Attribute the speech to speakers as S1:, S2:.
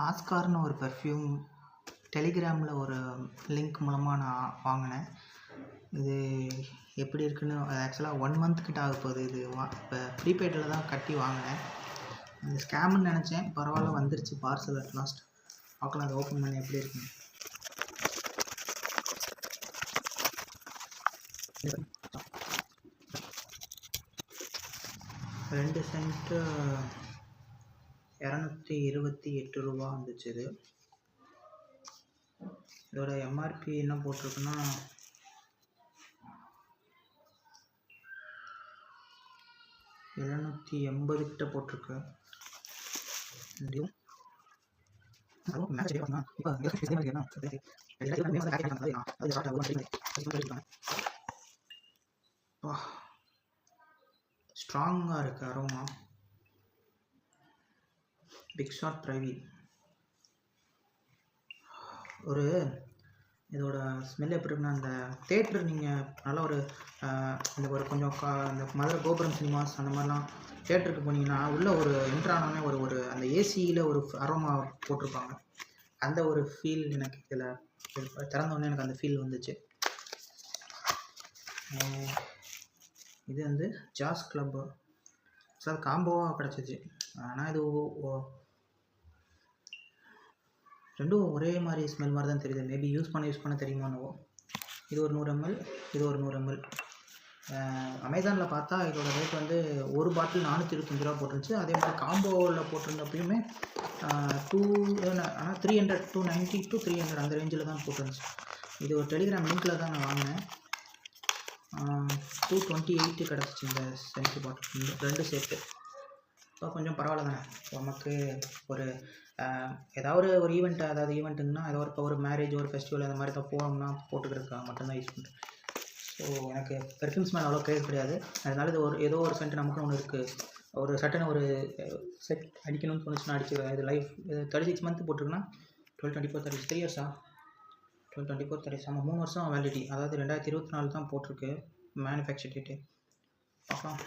S1: ஆஸ்கார்னு ஒரு பெர்ஃப்யூம் டெலிகிராமில் ஒரு லிங்க் மூலமாக நான் வாங்கினேன். இது எப்படி இருக்குன்னு ஆக்சுவலாக 1 மந்த் கிட்ட ஆக போகுது. இது இப்போ ப்ரீபெய்டில் தான் கட்டி வாங்கினேன். இது ஸ்கேம்னு நினச்சேன். பரவாயில்ல, வந்துருச்சு பார்சல் அட் லாஸ்ட். பார்க்கலாம் அதை ஓப்பன் பண்ணி எப்படி இருக்குன்னு. ரெண்டு சென்ட்டு 228 ரூபா வந்துச்சு. இதோட எம்ஆர்பி என்ன போட்டிருக்குன்னா 780 கிட்ட போட்டிருக்கு. ஸ்ட்ராங்காக இருக்குது அரோமா. பிக் ஷாட் ப்ரைவி ஒரு இதோட ஸ்மெல் எப்படி இருக்குன்னா, அந்த தேட்டர் நீங்கள் நல்லா ஒரு இந்த ஒரு கொஞ்சம் இந்த மதுரை கோபுரம் சினிமாஸ் அந்த மாதிரிலாம் தேட்டருக்கு போனீங்கன்னா உள்ளே ஒரு என்ட்ரானோடனே ஒரு அந்த ஏசியில் ஒரு அரோமா போட்டிருப்பாங்க. அந்த ஒரு ஃபீல் எனக்கு இதில் திறந்தோடனே எனக்கு அந்த ஃபீல் வந்துச்சு. இது வந்து ஜாஸ் கிளப்பு சார் காம்போவாக கிடச்சிச்சு. ஆனால் இது ரெண்டும் ஒரே மாதிரி ஸ்மெல் மாதிரி தான் தெரியுது. மேபி யூஸ் பண்ண தெரியுமானவோ. இது ஒரு 100 ml, இது ஒரு 100 ml. அமேசானில் பார்த்தா இதோட ரேட் வந்து ஒரு பாட்டில் 425 ரூபா போட்டுருந்துச்சு. அதே மாதிரி காம்போவில் போட்டிருந்தப்பயுமே ஆனால் 300 290 to 300 அந்த ரேஞ்சில் தான் போட்டுருந்துச்சு. இது ஒரு டெலிகிராம் லிங்க்கில் தான் நான் வாங்கினேன். 228 கிடச்சிச்சு இந்த சென்ட் பாட்டில் ரெண்டு சேர்த்து. இப்போ கொஞ்சம் பரவாயில்ல தானே. நமக்கு ஒரு ஏதாவது ஒரு ஈவெண்ட்டுங்கன்னா ஏதோ ஒரு மேரேஜ் ஒரு ஃபெஸ்டிவல் அந்த மாதிரி தான் போனோம்னா போட்டுக்கிறதுக்காக மட்டும்தான் யூஸ் பண்ணுறேன். ஸோ எனக்கு பெர்ஃப்யூம்ஸ் மேலே அவ்வளோ கிரேஸ் கிடையாது. அதனால இது ஏதோ ஒரு சென்ட் நமக்குன்னு ஒன்று இருக்குது. ஒரு சட்டன் ஒரு செட் அடிக்கணும்னு தோணுச்சுன்னா அடிச்சுக்கிறேன். இது லைஃப் 36 மந்த் போட்டிருக்குன்னா 12, 24, 33 இயர்ஸா 12, 24, 30 3 வருஷம் வேலிடிட்டி. அதாவது 2024 தான் போட்டிருக்கு மேனுஃபேக்சர் டேட்டு. பார்க்கலாம்.